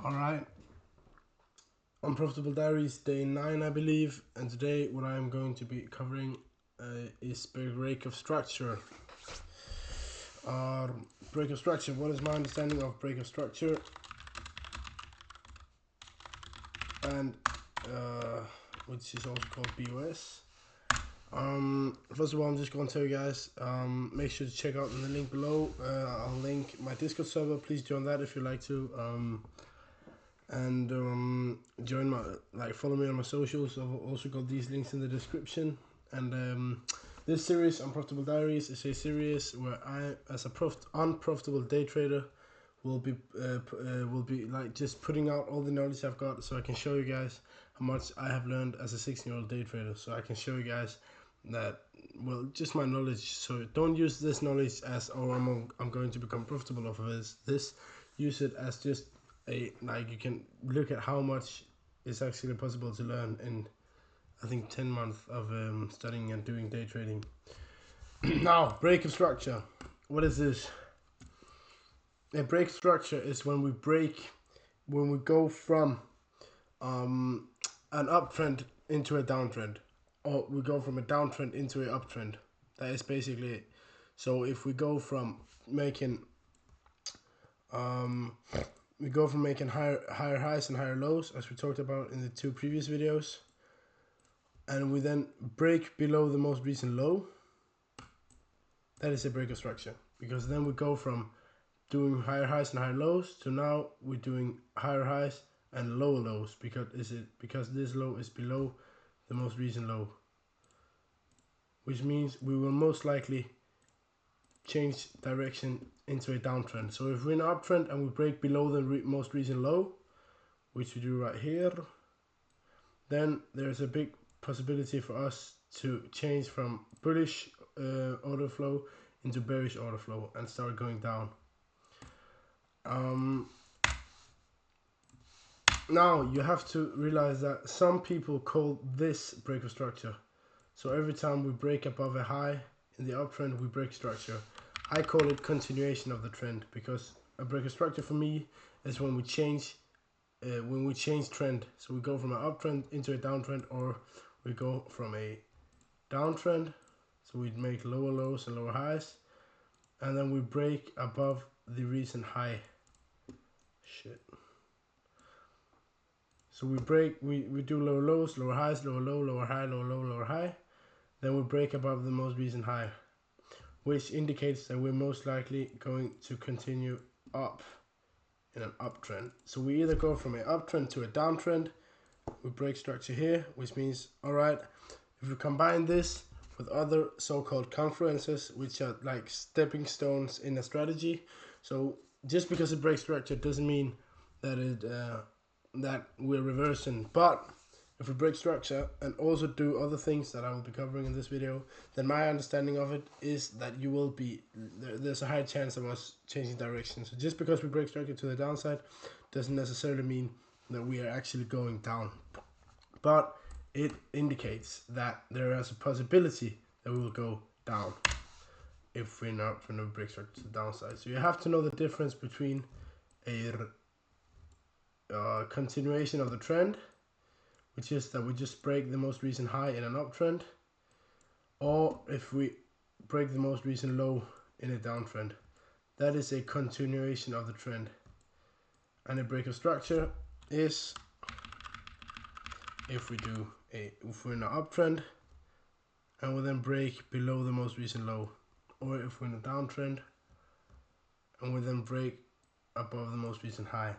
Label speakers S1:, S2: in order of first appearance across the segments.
S1: Alright, Unprofitable Diaries day 9 I believe, and today what I am going to be covering is break of structure. Break of structure, what is my understanding of break of structure? And which is also called BOS. First of all, I'm just going to tell you guys, make sure to check out in the link below. I'll link my Discord server, please join that if you'd like to. Join my, follow me on my socials. I've also got these links in the description. And this series, Unprofitable Diaries, is a series where I, as a unprofitable day trader, will be like just putting out all the knowledge I've got, so I can show you guys how much I have learned as a 16-year-old day trader. So I can show you guys that, well, just my knowledge. So don't use this knowledge as, oh, I'm going to become profitable off of this. Use it as just a, like, you can look at how much is actually possible to learn in, I think, 10 months of studying and doing day trading. Now, break of structure. What is this? A break structure is when we go from an uptrend into a downtrend, or we go from a downtrend into an uptrend. That is basically it. So if we go from making higher highs and higher lows, as we talked about in the two previous videos, and we then break below the most recent low, that is a break of structure, because then we go from doing higher highs and higher lows to now we're doing higher highs and lower lows, because this low is below the most recent low, which means we will most likely change direction into a downtrend. So if we're in an uptrend and we break below the most recent low, which we do right here, then there's a big possibility for us to change from bullish order flow into bearish order flow and start going down. Now you have to realize that some people call this break of structure. So every time we break above a high in the uptrend, we break structure. I call it continuation of the trend, because a break of structure for me is when we change trend. So we go from an uptrend into a downtrend, or we go from a downtrend, so we'd make lower lows and lower highs, and then we break above the recent high. So we do lower lows, lower highs, lower low, lower high, lower low, lower high. Then we break above the most recent high, which indicates that we're most likely going to continue up in an uptrend. So we either go from an uptrend to a downtrend, we break structure here, which means, all right, if we combine this with other so-called confluences, which are like stepping stones in a strategy. So just because it breaks structure doesn't mean that that we're reversing, but if we break structure and also do other things that I will be covering in this video, then my understanding of it is that you will be, there's a high chance of us changing direction. So just because we break structure to the downside doesn't necessarily mean that we are actually going down, but it indicates that there is a possibility that we will go down if we're not going to break structure to the downside. So you have to know the difference between a continuation of the trend, which is that we just break the most recent high in an uptrend, or if we break the most recent low in a downtrend. That is a continuation of the trend. And a break of structure is if we're in an uptrend and we then break below the most recent low, or if we're in a downtrend and we then break above the most recent high,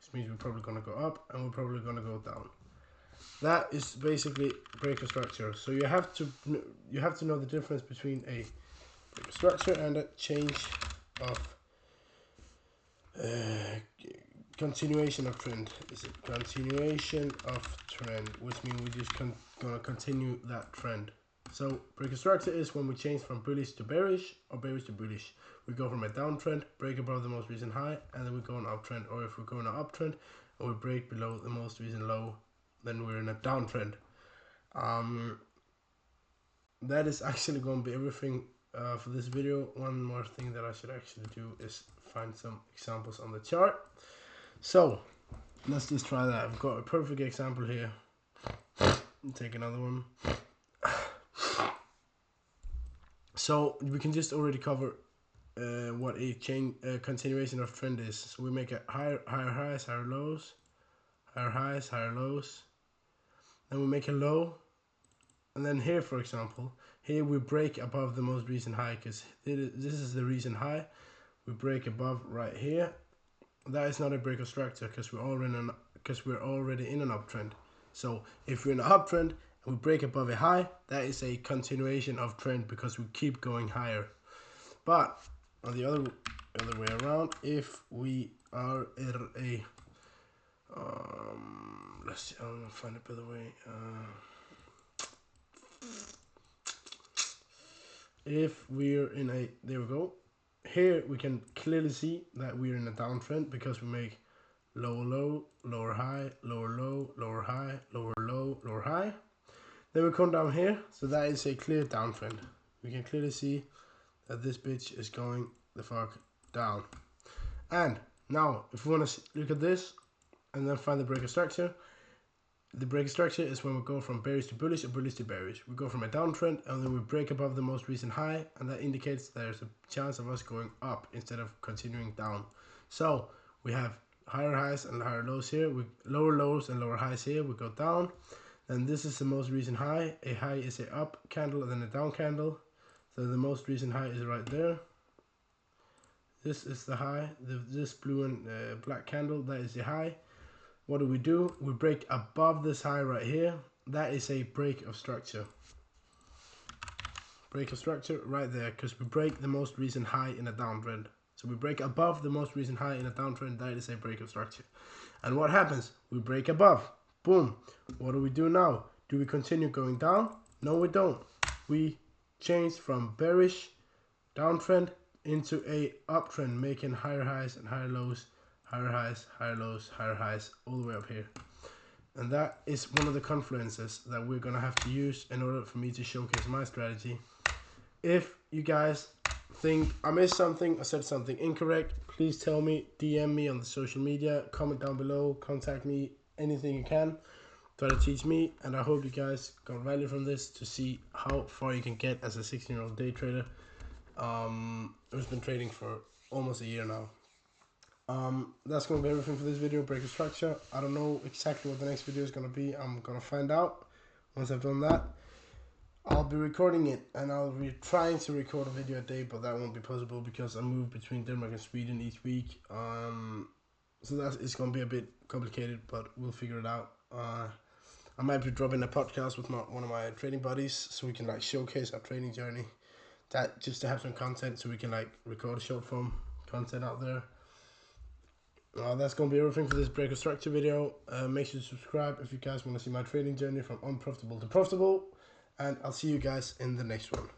S1: which means we're probably going to go up and we're probably going to go down. That is basically break of structure. So you have to know the difference between a break of structure and a change of continuation of trend. Is it continuation of trend, which means we're just gonna continue that trend. So break of structure is when we change from bullish to bearish or bearish to bullish. We go from a downtrend, break above the most recent high, and then we go on uptrend. Or if we go on an uptrend and we break below the most recent low, then we're in a downtrend. That is actually going to be everything for this video. One more thing that I should actually do is find some examples on the chart. So let's just try that. I've got a perfect example here. Take another one. So we can just already cover what a continuation of trend is. So we make a higher highs, higher lows, higher highs, higher lows. Then we make a low, and then here, for example, here we break above the most recent high because this is the recent high. We break above right here. That is not a break of structure because we're already in an uptrend. So if we're in an uptrend and we break above a high, that is a continuation of trend because we keep going higher. But on the other way around, if we are at a let's see, I'm gonna find a better way. If we're in a, there we go. Here we can clearly see that we're in a downtrend because we make lower low, lower high, lower low, lower high, lower low, lower high. Then we come down here, so that is a clear downtrend. We can clearly see that this bitch is going the fuck down. And now, if we want to look at this and then find the break of structure, the break of structure is when we go from bearish to bullish or bullish to bearish. We go from a downtrend and then we break above the most recent high, and that indicates there's a chance of us going up instead of continuing down. So we have higher highs and higher lows here, lower lows and lower highs here, we go down. And this is the most recent high. A high is a up candle and then a down candle. So the most recent high is right there. This is the high. This blue and black candle, that is the high. What do? We break above this high right here. That is a break of structure. Break of structure right there, because we break the most recent high in a downtrend. So we break above the most recent high in a downtrend. That is a break of structure. And what happens? We break above. Boom. What do we do now? Do we continue going down? No, we don't. We change from bearish downtrend into a uptrend, making higher highs and higher lows, higher highs, higher lows, higher highs, all the way up here. And that is one of the confluences that we're going to have to use in order for me to showcase my strategy. If you guys think I missed something, I said something incorrect, please tell me, DM me on the social media, comment down below, contact me, anything you can. Try to teach me, and I hope you guys got value from this to see how far you can get as a 16-year-old day trader who's been trading for almost a year now. That's going to be everything for this video, break of structure. I don't know exactly what the next video is going to be. I'm going to find out once I've done that. I'll be recording it, and I'll be trying to record a video a day, but that won't be possible because I move between Denmark and Sweden each week. So it's going to be a bit complicated, but we'll figure it out. I might be dropping a podcast with one of my trading buddies so we can like showcase our trading journey. That just to have some content so we can like record a short form content out there. That's going to be everything for this break of structure video. Make sure to subscribe if you guys want to see my trading journey from unprofitable to profitable. And I'll see you guys in the next one.